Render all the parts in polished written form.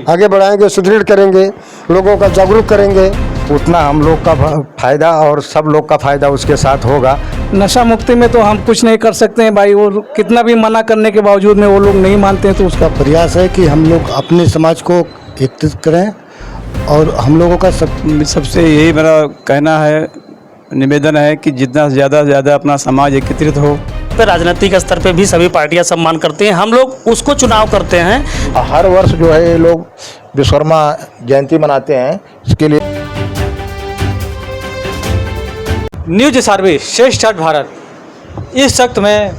आगे बढ़ाएंगे, सुदृढ़ करेंगे, लोगों का जागरूक करेंगे। उतना हम लोग का फायदा और सब लोग का फायदा उसके साथ होगा। नशा मुक्ति में तो हम कुछ नहीं कर सकते हैं भाई, वो कितना भी मना करने के बावजूद में वो लोग नहीं मानते हैं, तो उसका प्रयास है कि हम लोग अपने समाज को एकत्रित करें और हम लोगों का सबसे यही मेरा कहना है, निवेदन है कि जितना ज़्यादा से ज़्यादा अपना समाज एकत्रित हो। पर राजनीतिक स्तर पे भी सभी पार्टियां सम्मान करती हैं, हम लोग उसको चुनाव करते हैं। हर वर्ष जो है ये लोग विश्वकर्मा जयंती मनाते हैं, इसके लिए न्यूज सर्विस श्रेष्ठ भारत। इस वक्त मैं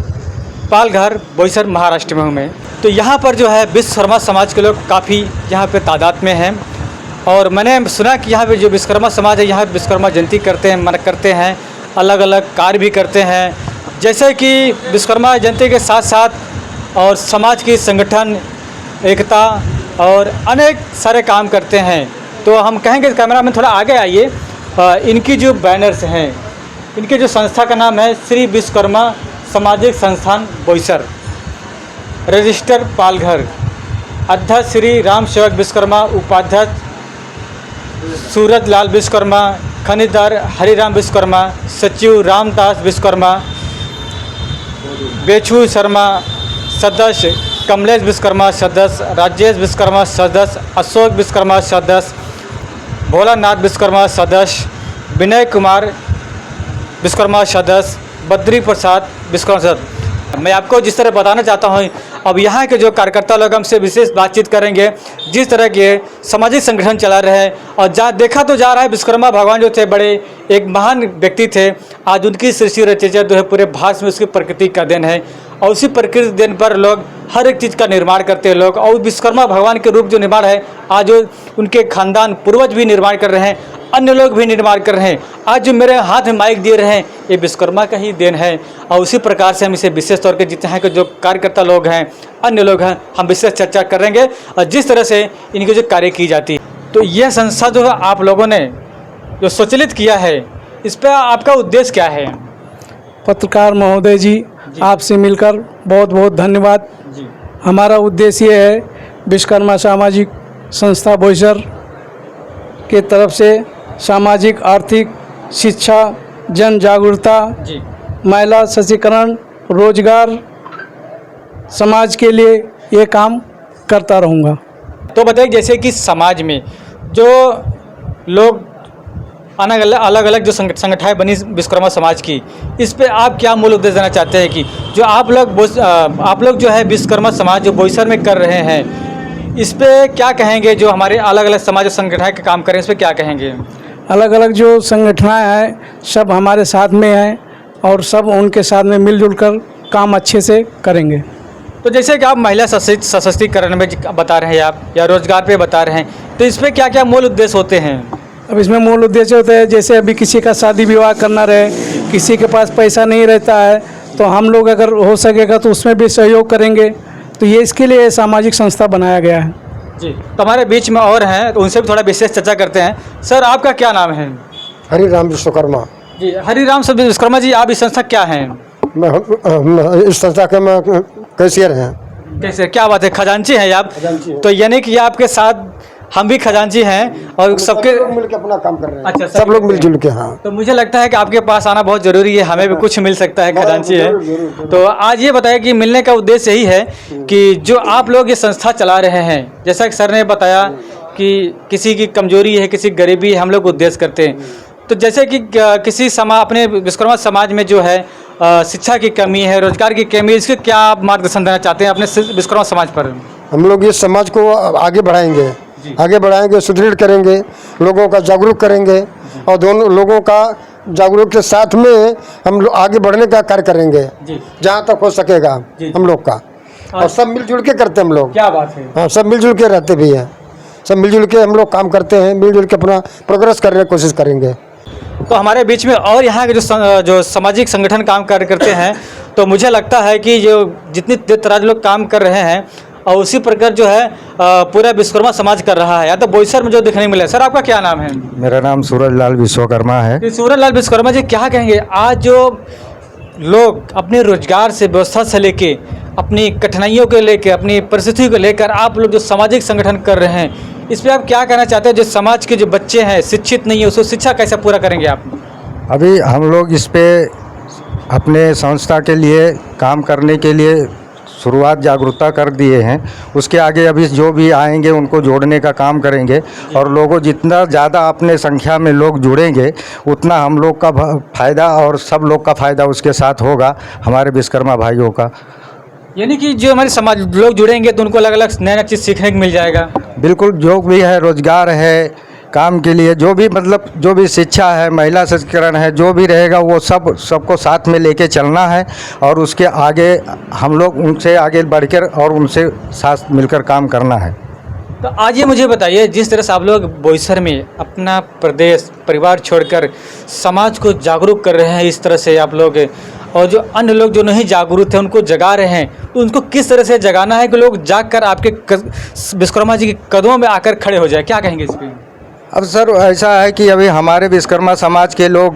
पालघर बोईसर महाराष्ट्र में हूँ मैं, तो यहाँ पर जो है विश्वकर्मा समाज के लोग काफ़ी यहाँ पे तादाद में हैं और मैंने सुना कि यहाँ पे जो विश्वकर्मा समाज है यहाँ विश्वकर्मा जयंती करते हैं, मन करते हैं, अलग अलग कार्य भी करते हैं, जैसे कि विश्वकर्मा जयंती के साथ साथ और समाज की संगठन एकता और अनेक सारे काम करते हैं। तो हम कहेंगे कैमरा में थोड़ा आगे आइए, इनकी जो बैनर्स हैं, इनके जो संस्था का नाम है श्री विश्वकर्मा सामाजिक संस्थान बोईसर, रजिस्टर पालघर, अध्यक्ष श्री राम सेवक विश्वकर्मा, उपाध्यक्ष सूरज लाल विश्वकर्मा, खनिदार हरिराम विश्वकर्मा, सचिव रामदास विश्वकर्मा, बेचू शर्मा सदस्य, कमलेश विश्वकर्मा सदस्य, राजेश विश्वकर्मा सदस्य, अशोक विश्वकर्मा सदस्य, भोलानाथ विश्वकर्मा सदस्य, विनय कुमार विश्वकर्मा सदस्य, बद्री प्रसाद विश्वकर्मा सदस्य। मैं आपको जिस तरह बताना चाहता हूँ, अब यहाँ के जो कार्यकर्ता लोग हमसे विशेष बातचीत करेंगे, जिस तरह के सामाजिक संगठन चला रहे हैं और जहाँ देखा तो जा रहा है विश्वकर्मा भगवान जो थे बड़े एक महान व्यक्ति थे, आज उनकी सृष्टि रचना जो है पूरे भारत में उसकी प्रकृति का देन है और उसी प्रकृति देन पर लोग हर एक चीज़ का निर्माण करते हैं लोग, और विश्वकर्मा भगवान के रूप जो निर्माण है आज उनके खानदान पूर्वज भी निर्माण कर रहे हैं, अन्य लोग भी निर्माण कर रहे हैं। आज जो मेरे हाथ में माइक दे रहे हैं ये विश्वकर्मा का ही देन है और उसी प्रकार से हम इसे विशेष तौर पे जितने हैं कि जो कार्यकर्ता लोग हैं, अन्य लोग हैं, हम विशेष चर्चा करेंगे और जिस तरह से इनकी जो कार्य की जाती है। तो यह संस्था जो है आप लोगों ने जो स्वचालित किया है, इस पर आपका उद्देश्य क्या है? पत्रकार महोदय जी, आपसे मिलकर बहुत बहुत धन्यवाद। हमारा उद्देश्य ये है विश्वकर्मा सामाजिक संस्था बोईसर के तरफ से सामाजिक आर्थिक शिक्षा, जन जागरूकता, महिला सशक्तिकरण, रोजगार, समाज के लिए ये काम करता रहूँगा। तो बताइए जैसे कि समाज में जो लोग अलग अलग जो संगठनाएं बनी विश्वकर्मा समाज की, इस पे आप क्या मूल उद्देश्य देना चाहते हैं कि जो आप लोग जो है विश्वकर्मा समाज जो बोईसर में कर रहे हैं, इस पे क्या कहेंगे? जो हमारे अलग अलग समाज संगठनाएं के काम करें, इस पे क्या कहेंगे? अलग अलग जो संगठनाएं हैं सब हमारे साथ में हैं और सब उनके साथ में मिलजुल कर काम अच्छे से करेंगे। तो जैसे कि आप महिला सशक्तिकरण में बता रहे हैं आप, या रोजगार पे बता रहे हैं, तो इस पे क्या क्या मूल उद्देश्य होते हैं? अब इसमें मूल उद्देश्य होता है जैसे अभी किसी का शादी विवाह करना रहे, किसी के पास पैसा नहीं रहता है, तो हम लोग अगर हो सकेगा तो उसमें भी सहयोग करेंगे। तो ये इसके लिए सामाजिक संस्था बनाया गया है जी। तो हमारे बीच में और हैं, तो उनसे भी थोड़ा विशेष चर्चा करते हैं। सर, आपका क्या नाम है? हरिराम विश्वकर्मा जी। हरिराम विश्वकर्मा जी, आप इस संस्था क्या हैं? मैं इस संस्था के मैं कैशियर हैं। कैसे? क्या बात है, खजांची हैं आप? तो यानी कि आपके साथ हम भी खजांची हैं और सबके मिलकर अपना काम कर रहे हैं। अच्छा, सब लोग मिलजुल के। हाँ, तो मुझे लगता है कि आपके पास आना बहुत ज़रूरी है, हमें भी कुछ मिल सकता है, खजांची है। तो आज ये बताया कि मिलने का उद्देश्य यही है कि जो आप लोग ये संस्था चला रहे हैं, जैसा कि सर ने बताया कि किसी की कमजोरी है, किसी की गरीबी है, हम लोग उद्देश्य करते हैं। तो जैसे कि किसी अपने विश्वकर्मा समाज में जो है शिक्षा की कमी है, रोजगार की कमी है, इसके क्या आप मार्गदर्शन देना चाहते हैं अपने विश्वकर्मा समाज पर? हम लोग इस समाज को आगे बढ़ाएंगे, सुदृढ़ करेंगे, लोगों का जागरूक करेंगे और दोनों लोगों का जागरूक के साथ में हम लोग आगे बढ़ने का कार्य करेंगे जहाँ तक हो सकेगा हम लोग का। और सब मिलजुल के करते हैं हम लोग। क्या बात है। हाँ, सब मिलजुल के रहते भी हैं, सब मिलजुल के हम लोग काम करते हैं, मिलजुल के अपना प्रोग्रेस करने की कोशिश करेंगे। तो हमारे बीच में और यहाँ के जो सामाजिक संगठन काम करते हैं, तो मुझे लगता है कि जो जितनी तराज लोग काम कर रहे हैं और उसी प्रकार जो है पूरा विश्वकर्मा समाज कर रहा है। या तो बोईसर में जो देखने मिले। सर, आपका क्या नाम है? मेरा नाम सूरज लाल विश्वकर्मा है। सूरज लाल विश्वकर्मा जी, क्या कहेंगे आज जो लोग अपने रोजगार से, व्यवस्था से लेके, अपनी कठिनाइयों को लेकर, अपनी परिस्थितियों को लेकर आप लोग जो सामाजिक संगठन कर रहे हैं, इस पर आप क्या कहना चाहते हैं? जो समाज के जो बच्चे हैं, शिक्षित नहीं है, उसको शिक्षा कैसे पूरा करेंगे आप? अभी हम लोग इस पे अपने संस्था के लिए काम करने के लिए शुरुआत जागरूकता कर दिए हैं। उसके आगे अभी जो भी आएंगे उनको जोड़ने का काम करेंगे और लोगों जितना ज़्यादा अपने संख्या में लोग जुड़ेंगे उतना हम लोग का फ़ायदा और सब लोग का फ़ायदा उसके साथ होगा, हमारे विश्वकर्मा भाइयों का। यानी कि जो हमारे समाज लोग जुड़ेंगे तो उनको अलग अलग नया नया चीज़ सीखने को मिल जाएगा। बिल्कुल, जो भी है रोज़गार है, काम के लिए जो भी मतलब जो भी शिक्षा है, महिला सशक्तिकरण है, जो भी रहेगा वो सबको साथ में लेके चलना है और उसके आगे हम लोग उनसे आगे बढ़कर और उनसे साथ मिलकर काम करना है। तो आज ये मुझे बताइए, जिस तरह से आप लोग बोईसर में अपना प्रदेश परिवार छोड़कर समाज को जागरूक कर रहे हैं, इस तरह से आप लोग, और जो अन्य लोग जो नहीं जागरूक थे उनको जगा रहे हैं, तो उनको किस तरह से जगाना है कि लोग जाग कर आपके विश्वकर्मा जी के कदमों में आकर खड़े हो जाए? क्या कहेंगे इस पर? अब सर ऐसा है कि अभी हमारे विश्वकर्मा समाज के लोग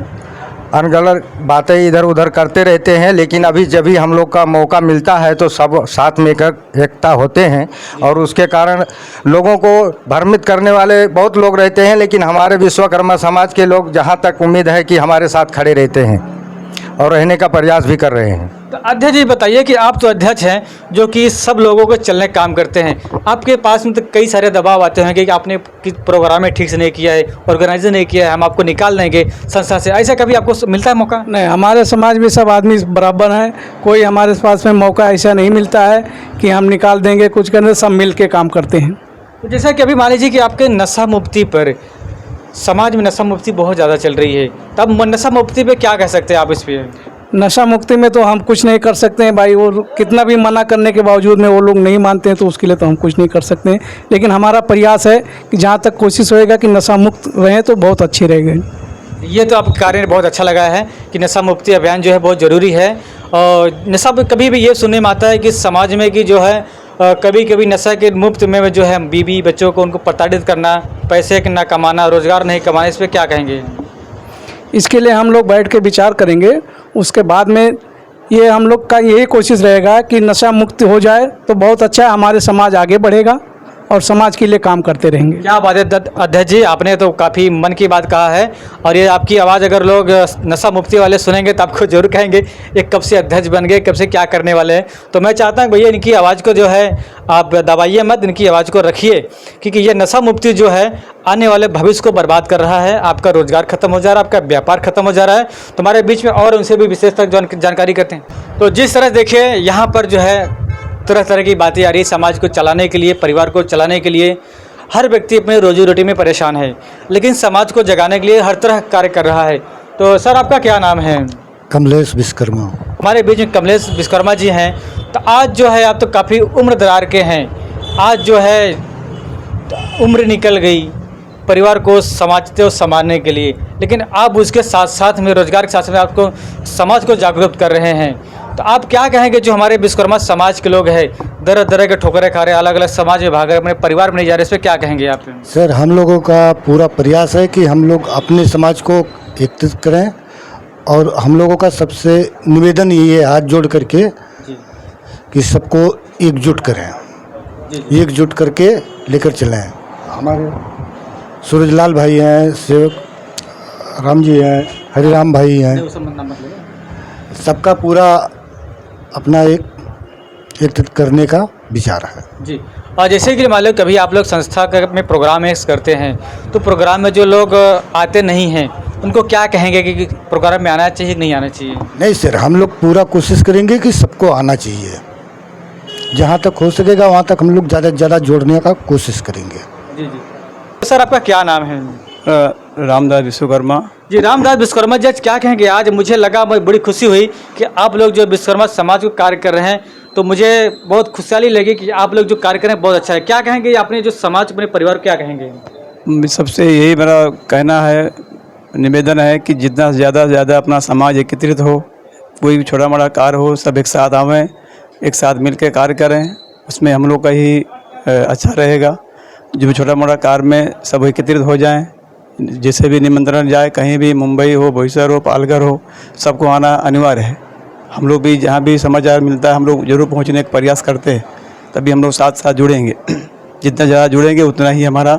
अनगढ़ बातें इधर उधर करते रहते हैं, लेकिन अभी जब भी हम लोग का मौका मिलता है तो सब साथ में कर एकता होते हैं और उसके कारण लोगों को भ्रमित करने वाले बहुत लोग रहते हैं, लेकिन हमारे विश्वकर्मा समाज के लोग जहां तक उम्मीद है कि हमारे साथ खड़े रहते हैं और रहने का प्रयास भी कर रहे हैं। तो अध्यक्ष जी बताइए कि आप तो अध्यक्ष हैं जो कि सब लोगों को चलने का काम करते हैं, आपके पास में तो कई सारे दबाव आते हैं कि आपने प्रोग्राम में ठीक से नहीं किया है, ऑर्गेनाइजर नहीं किया है, हम आपको निकाल देंगे संस्था से, ऐसा कभी आपको मिलता है मौका? नहीं, हमारे समाज में सब आदमी बराबर हैं, कोई हमारे पास में मौका ऐसा नहीं मिलता है कि हम निकाल देंगे कुछ करने, सब मिल के काम करते हैं। तो जैसा कि अभी मान लीजिए कि आपके नशा मुक्ति पर, समाज में नशा मुक्ति बहुत ज़्यादा चल रही है, तब नशा मुक्ति पे क्या कह सकते हैं आप इस पर? नशा मुक्ति में तो हम कुछ नहीं कर सकते हैं भाई, वो कितना भी मना करने के बावजूद में वो लोग नहीं मानते हैं, तो उसके लिए तो हम कुछ नहीं कर सकते हैं, लेकिन हमारा प्रयास है कि जहाँ तक कोशिश होएगा कि नशा मुक्त रहें तो बहुत अच्छी रहेगी। ये तो आपका कार्य बहुत अच्छा लगा है कि नशा मुक्ति अभियान जो है बहुत ज़रूरी है। और नशा कभी भी ये सुनने में आता है कि समाज में कि जो है कभी कभी नशा के मुफ्त में जो है बीवी बच्चों को उनको प्रताड़ित करना, पैसे ना कमाना, रोज़गार नहीं कमाना, इस पर क्या कहेंगे? इसके लिए हम लोग बैठ के विचार करेंगे, उसके बाद में ये हम लोग का यही कोशिश रहेगा कि नशा मुक्त हो जाए तो बहुत अच्छा है, हमारे समाज आगे बढ़ेगा और समाज के लिए काम करते रहेंगे। क्या बात है अध्यक्ष जी, आपने तो काफ़ी मन की बात कहा है और ये आपकी आवाज़ अगर लोग नशा मुक्ति वाले सुनेंगे तो आपको जरूर कहेंगे ये कब से अध्यक्ष बन गए, कब से क्या करने वाले हैं। तो मैं चाहता हूँ भैया इनकी आवाज़ को जो है आप दबाइए मत, इनकी आवाज़ को रखिए, क्योंकि ये नशा मुक्ति जो है आने वाले भविष्य को बर्बाद कर रहा है। आपका रोजगार खत्म हो जा रहा है, आपका व्यापार खत्म हो जा रहा है। तुम्हारे बीच में और उनसे भी विशेष तक जानकारी करते हैं। तो जिस तरह देखिए यहाँ पर जो है तरह तरह की बातें आ रही है, समाज को चलाने के लिए, परिवार को चलाने के लिए हर व्यक्ति अपने रोजी रोटी में परेशान है, लेकिन समाज को जगाने के लिए हर तरह कार्य कर रहा है। तो सर आपका क्या नाम है? कमलेश विश्वकर्मा। हमारे बीच में कमलेश विश्वकर्मा जी हैं। तो आज जो है आप तो काफ़ी उम्र दरार के हैं, आज जो है उम्र निकल गई परिवार को समाजते और संभालने के लिए, लेकिन आप उसके साथ साथ में रोजगार के साथ साथ आपको समाज को जागरूक कर रहे हैं। तो आप क्या कहेंगे जो हमारे विश्वकर्मा समाज के लोग हैं तरह तरह के ठोकरें खा रहे, अलग अलग समाज में भाग रहे, अपने परिवार में नहीं जा रहे, इस पर क्या कहेंगे आप? सर हम लोगों का पूरा प्रयास है कि हम लोग अपने समाज को एकत्रित करें और हम लोगों का सबसे निवेदन ये है हाथ जोड़ करके कि सबको एकजुट करें, एकजुट करके लेकर चलें। हमारे सूरजलाल भाई हैं, सेवक राम जी हैं, हरिराम भाई हैं, सबका पूरा अपना एक एकत्रित करने का विचार है जी। और जैसे कि मान लो कभी आप लोग संस्था में प्रोग्राम करते हैं तो प्रोग्राम में जो लोग आते नहीं हैं उनको क्या कहेंगे कि प्रोग्राम में आना चाहिए कि नहीं आना चाहिए? नहीं सर, हम लोग पूरा कोशिश करेंगे कि सबको आना चाहिए, जहाँ तक हो सकेगा वहाँ तक हम लोग ज़्यादा से ज़्यादा जोड़ने का कोशिश करेंगे। जी जी। तो सर आपका क्या नाम है? रामदास विश्वकर्मा जी। रामदास विश्वकर्मा जी, आज क्या कहेंगे? आज मुझे लगा, मैं बड़ी खुशी हुई कि आप लोग जो विश्वकर्मा समाज को कार्य कर रहे हैं, तो मुझे बहुत खुशहाली लगी कि आप लोग जो कार्य कर रहे हैं बहुत अच्छा है। क्या कहेंगे अपने जो समाज, अपने परिवार को क्या कहेंगे? सबसे यही मेरा कहना है, निवेदन है कि जितना ज़्यादा से ज़्यादा अपना समाज एकत्रित हो, कोई भी छोटा मोटा कार्य हो, सब एक साथ आवें, एक साथ मिलकर कार्य करें, उसमें हम लोग का ही अच्छा रहेगा। जो भी छोटा मोटा कार्य में सब एकत्रित हो जाएं, जैसे भी निमंत्रण जाए, कहीं भी मुंबई हो, बोईसर हो, पालघर हो, सबको आना अनिवार्य है। हम लोग भी जहाँ भी समाचार मिलता है हम लोग ज़रूर पहुँचने का प्रयास करते हैं, तभी हम लोग साथ साथ जुड़ेंगे। जितना ज़्यादा जुड़ेंगे उतना ही हमारा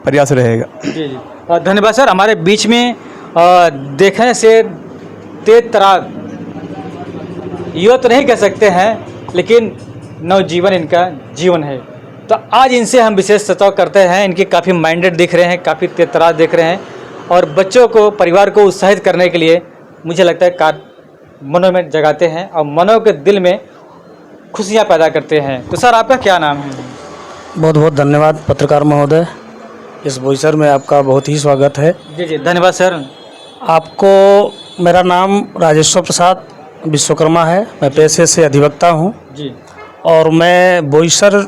प्रयास रहेगा। जी जी धन्यवाद सर। हमारे बीच में देखने से तेज तरार युवा तो नहीं कह सकते हैं, लेकिन नवजीवन इनका जीवन है। तो आज इनसे हम विशेष चर्चा करते हैं। इनके काफ़ी माइंडेड दिख रहे हैं, काफ़ी तेज तरार दिख रहे हैं और बच्चों को, परिवार को उत्साहित करने के लिए मुझे लगता है मनों में जगाते हैं और मनों के दिल में खुशियाँ पैदा करते हैं। तो सर आपका क्या नाम है? बहुत बहुत धन्यवाद पत्रकार महोदय, इस बोईसर में आपका बहुत ही स्वागत है। जी जी धन्यवाद सर। आपको, मेरा नाम राजेश्वर प्रसाद विश्वकर्मा है, मैं पेशे से अधिवक्ता हूँ जी और मैं बोईसर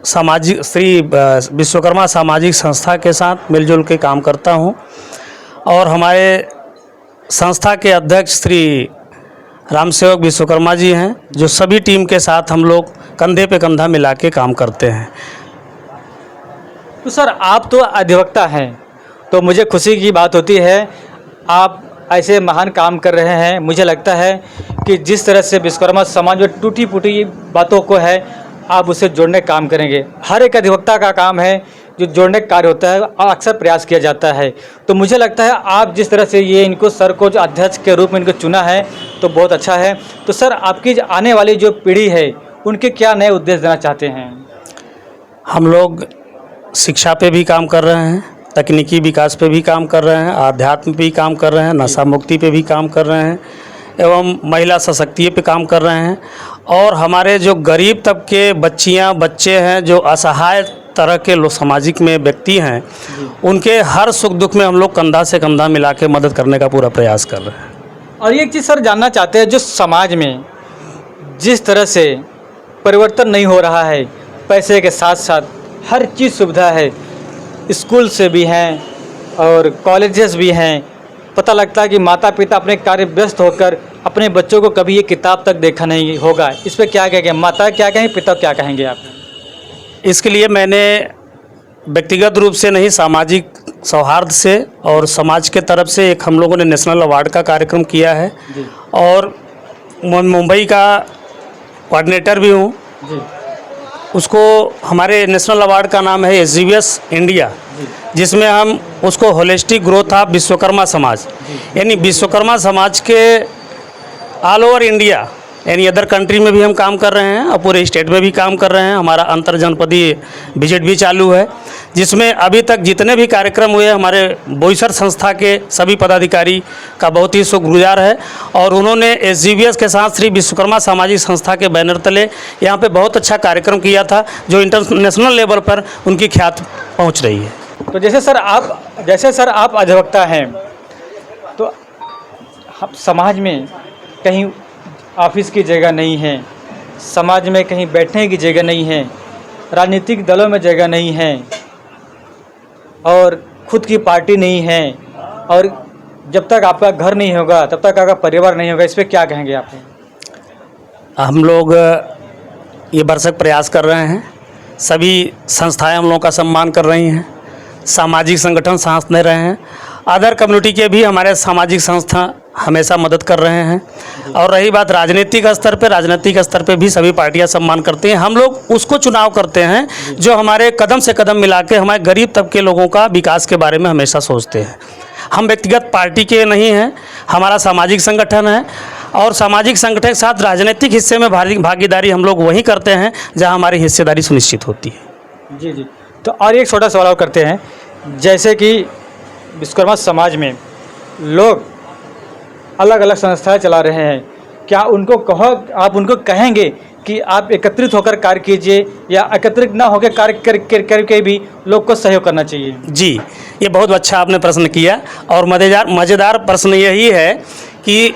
सामाजिक श्री विश्वकर्मा सामाजिक संस्था के साथ मिलजुल के काम करता हूँ और हमारे संस्था के अध्यक्ष श्री रामसेवक विश्वकर्मा जी हैं, जो सभी टीम के साथ हम लोग कंधे पे कंधा मिला के काम करते हैं। तो सर आप तो अधिवक्ता हैं, तो मुझे खुशी की बात होती है आप ऐसे महान काम कर रहे हैं। मुझे लगता है कि जिस तरह से विश्वकर्मा समाज में टूटी फूटी बातों को है आप उसे जोड़ने का काम करेंगे। हर एक अधिवक्ता का काम है जो जोड़ने का कार्य होता है, अक्सर प्रयास किया जाता है। तो मुझे लगता है आप जिस तरह से ये इनको सर को जो अध्यक्ष के रूप में इनको चुना है तो बहुत अच्छा है। तो सर आपकी आने वाली जो पीढ़ी है उनके क्या नए उद्देश्य देना चाहते हैं? हम लोग शिक्षा पे भी काम कर रहे हैं, तकनीकी विकास पे भी काम कर रहे हैं, आध्यात्म पे भी काम कर रहे हैं, नशा मुक्ति पे भी काम कर रहे हैं एवं महिला सशक्ति पे काम कर रहे हैं। और हमारे जो गरीब तबके बच्चियां बच्चे हैं, जो असहाय तरह के लोग सामाजिक में व्यक्ति हैं, उनके हर सुख दुख में हम लोग कंधा से कंधा मिला के मदद करने का पूरा प्रयास कर रहे हैं। और एक चीज़ सर जानना चाहते हैं, जो समाज में जिस तरह से परिवर्तन नहीं हो रहा है, पैसे के साथ साथ हर चीज़ सुविधा है, स्कूल से भी हैं और कॉलेजेस भी हैं, पता लगता है कि माता पिता अपने कार्य व्यस्त होकर अपने बच्चों को कभी ये किताब तक देखा नहीं होगा। इस पर क्या कहेंगे? माता क्या कहेंगे, पिता क्या कहेंगे आप? इसके लिए मैंने व्यक्तिगत रूप से नहीं, सामाजिक सौहार्द से और समाज के तरफ से एक हम लोगों ने नेशनल अवार्ड का कार्यक्रम किया है और मुंबई का कोऑर्डिनेटर भी हूँ। उसको हमारे नेशनल अवार्ड का नाम है SGVS इंडिया, जिसमें हम उसको होलिस्टिक ग्रोथ ऑफ विश्वकर्मा समाज, यानी विश्वकर्मा समाज के ऑल ओवर इंडिया यानी अदर कंट्री में भी हम काम कर रहे हैं और पूरे स्टेट में भी काम कर रहे हैं। हमारा अंतर जनपदीय विजिट भी चालू है, जिसमें अभी तक जितने भी कार्यक्रम हुए हमारे बोईसर संस्था के सभी पदाधिकारी का बहुत ही शुक्रगुजार है और उन्होंने SGVS के साथ श्री विश्वकर्मा सामाजिक संस्था के बैनर तले यहाँ पे बहुत अच्छा कार्यक्रम किया था, जो इंटरनेशनल लेवल पर उनकी ख्याति पहुँच रही है। तो जैसे सर आप अधिवक्ता हैं, तो समाज में कहीं ऑफिस की जगह नहीं है, समाज में कहीं बैठने की जगह नहीं है, राजनीतिक दलों में जगह नहीं है और खुद की पार्टी नहीं है, और जब तक आपका घर नहीं होगा तब तक आपका परिवार नहीं होगा। इस पर क्या कहेंगे आप? हम लोग ये भरसक प्रयास कर रहे हैं, सभी संस्थाएं हम लोगों का सम्मान कर रही हैं, सामाजिक संगठन साथ दे रहे हैं, अदर कम्युनिटी के भी हमारे सामाजिक संस्था हमेशा मदद कर रहे हैं। और रही बात राजनीतिक स्तर पे भी सभी पार्टियां सम्मान करती हैं। हम लोग उसको चुनाव करते हैं जो हमारे कदम से कदम मिला के हमारे गरीब तबके लोगों का विकास के बारे में हमेशा सोचते हैं। हम व्यक्तिगत पार्टी के नहीं हैं, हमारा सामाजिक संगठन है और सामाजिक संगठन के साथ राजनीतिक हिस्से में भागीदारी हम लोग वहीं करते हैं जहां हमारी हिस्सेदारी सुनिश्चित होती है। जी। तो और एक छोटा सवाल और करते हैं, जैसे कि विश्वकर्मा समाज में लोग अलग अलग संस्थाएं चला रहे हैं, क्या उनको आप उनको कहेंगे कि आप एकत्रित होकर कार्य कीजिए या एकत्रित ना होकर कार्य करके भी लोग को सहयोग करना चाहिए? जी, ये बहुत अच्छा आपने प्रश्न किया और मज़ेदार प्रश्न यही है कि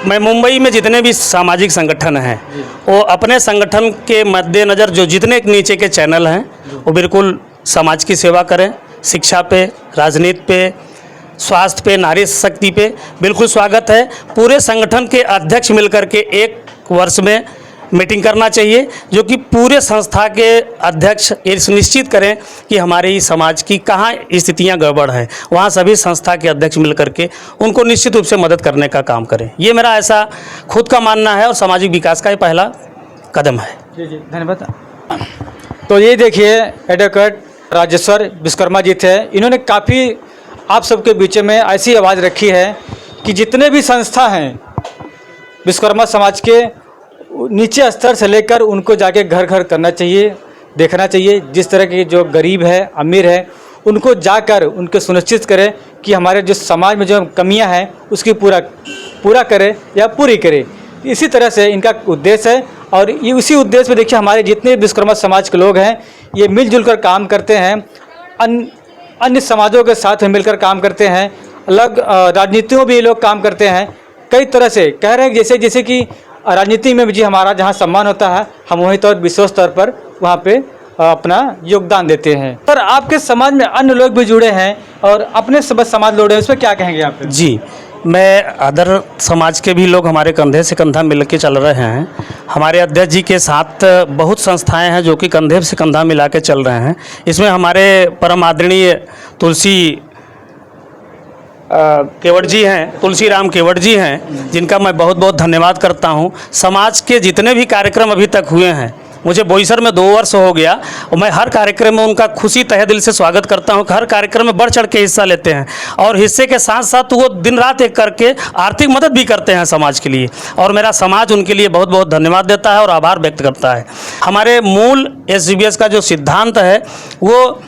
मैं मुंबई में जितने भी सामाजिक संगठन हैं वो अपने संगठन के मद्देनज़र जो जितने नीचे के चैनल हैं वो बिल्कुल समाज की सेवा करें, शिक्षा पे, राजनीति पे, स्वास्थ्य पे, नारी शक्ति पे बिल्कुल स्वागत है। पूरे संगठन के अध्यक्ष मिलकर के एक वर्ष में मीटिंग करना चाहिए, जो कि पूरे संस्था के अध्यक्ष ये सुनिश्चित करें कि हमारे इस समाज की कहाँ स्थितियाँ गड़बड़ हैं, वहाँ सभी संस्था के अध्यक्ष मिल करके उनको निश्चित रूप से मदद करने का काम करें। ये मेरा ऐसा खुद का मानना है और सामाजिक विकास का ये पहला कदम है। जी जी, धन्यवाद। तो ये देखिए एडवोकेट राजेश्वर विश्वकर्मा जी थे। इन्होंने काफ़ी आप सबके बीच में ऐसी आवाज़ रखी है कि जितने भी संस्था हैं विश्वकर्मा समाज के, नीचे स्तर से लेकर उनको जाके घर घर करना चाहिए, देखना चाहिए। जिस तरह के जो गरीब है, अमीर है, उनको जाकर उनको सुनिश्चित करें कि हमारे जो समाज में जो कमियां हैं उसकी पूरा करे या पूरी करे। इसी तरह से इनका उद्देश्य है और ये उसी उद्देश्य में देखिए हमारे जितने विश्वकर्मा समाज के लोग हैं ये मिलजुल कर काम करते हैं, अन्य समाजों के साथ मिलकर काम करते हैं, अलग राजनीतियों में भी ये लोग काम करते हैं। कई तरह से कह रहे हैं जैसे कि राजनीति में भी हमारा जहाँ सम्मान होता है हम वहीं तौर विशेष तौर पर वहाँ पे अपना योगदान देते हैं। सर, आपके समाज में अन्य लोग भी जुड़े हैं और अपने समाज जुड़े हैं, उस पर क्या कहेंगे आप? जी, मैं अदर समाज के भी लोग हमारे कंधे से कंधा मिल के चल रहे हैं। हमारे अध्यक्ष जी के साथ बहुत संस्थाएं हैं जो कि कंधे से कंधा मिला के चल रहे हैं। इसमें हमारे परम आदरणीय केवट जी हैं, तुलसीराम केवट जी हैं, जिनका मैं बहुत बहुत धन्यवाद करता हूं। समाज के जितने भी कार्यक्रम अभी तक हुए हैं, मुझे बोईसर में 2 वर्ष हो गया और मैं हर कार्यक्रम में उनका खुशी तहे दिल से स्वागत करता हूं। हर कार्यक्रम में बढ़ चढ़ के हिस्सा लेते हैं और हिस्से के साथ साथ वो दिन रात एक करके आर्थिक मदद भी करते हैं समाज के लिए, और मेरा समाज उनके लिए बहुत बहुत धन्यवाद देता है और आभार व्यक्त करता है। हमारे मूल SGBS का जो सिद्धांत है वो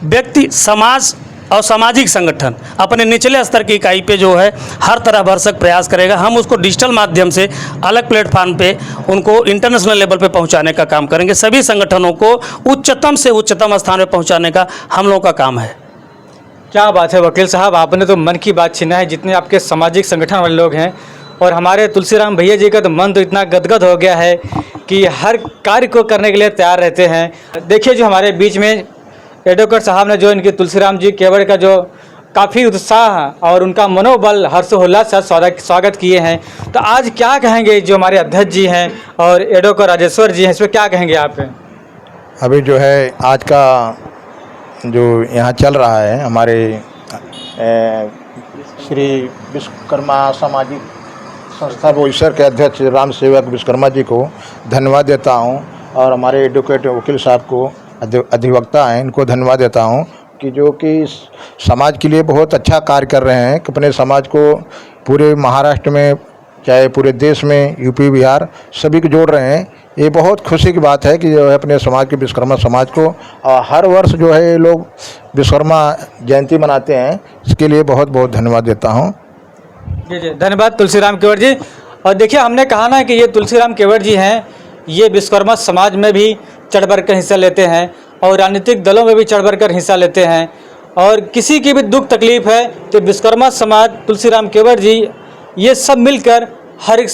व्यक्ति, समाज और सामाजिक संगठन अपने निचले स्तर की इकाई पे जो है हर तरह भरसक प्रयास करेगा। हम उसको डिजिटल माध्यम से अलग प्लेटफॉर्म पे उनको इंटरनेशनल लेवल पे पहुंचाने का काम करेंगे। सभी संगठनों को उच्चतम से उच्चतम स्थान पे पहुंचाने का हम लोगों का काम है। क्या बात है वकील साहब, आपने तो मन की बात छीना है। जितने आपके सामाजिक संगठन वाले लोग हैं और हमारे तुलसीराम भैया जी का तो मन तो इतना गदगद हो गया है कि हर कार्य को करने के लिए तैयार रहते हैं। देखिए जो हमारे बीच में एडवोकेट साहब ने जो इनके तुलसीराम जी केवट का जो काफ़ी उत्साह और उनका मनोबल हर्षोल्लास से स्वागत किए हैं, तो आज क्या कहेंगे जो हमारे अध्यक्ष जी हैं और एडवोकेट राजेश्वर जी हैं, इस पर क्या कहेंगे आप? अभी जो है आज का जो यहाँ चल रहा है हमारे श्री विश्वकर्मा सामाजिक संस्था बोईसर के अध्यक्ष राम सेवक विश्वकर्मा जी को धन्यवाद देता हूँ और हमारे एडवोकेट वकील साहब को अधिवक्ता हैं इनको धन्यवाद देता हूं कि जो कि समाज के लिए बहुत अच्छा कार्य कर रहे हैं, कि अपने समाज को पूरे महाराष्ट्र में चाहे पूरे देश में यूपी बिहार सभी को जोड़ रहे हैं। ये बहुत खुशी की बात है कि जो है अपने समाज के विश्वकर्मा समाज को हर वर्ष जो है ये लोग विश्वकर्मा जयंती मनाते हैं, इसके लिए बहुत बहुत धन्यवाद देता हूँ। जी जी, धन्यवाद तुलसीराम केवट जी। और देखिए हमने कहा ना कि ये तुलसीराम केवट जी हैं, ये विश्वकर्मा समाज में भी चढ़ बढ़ कर हिस्सा लेते हैं और राजनीतिक दलों में भी चढ़ बढ़ कर हिस्सा लेते हैं, और किसी की भी दुख तकलीफ है तो विश्वकर्मा समाज, तुलसीराम केवट जी, ये सब मिलकर हर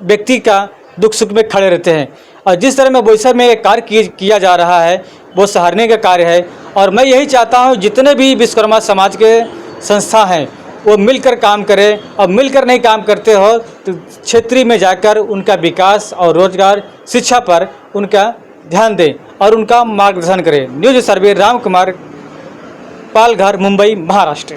व्यक्ति का दुख सुख में खड़े रहते हैं। और जिस तरह में बोईसर में एक कार्य किया जा रहा है वो सराहनीय का कार्य है, और मैं यही चाहता हूँ जितने भी विश्वकर्मा समाज के संस्था हैं वो मिलकर काम करें, और मिलकर नहीं काम करते हो तो क्षेत्रीय में जाकर उनका विकास और रोजगार, शिक्षा पर उनका ध्यान दें और उनका मार्गदर्शन करें। न्यूज़ सर्वे राम कुमार, पालघर, मुंबई, महाराष्ट्र।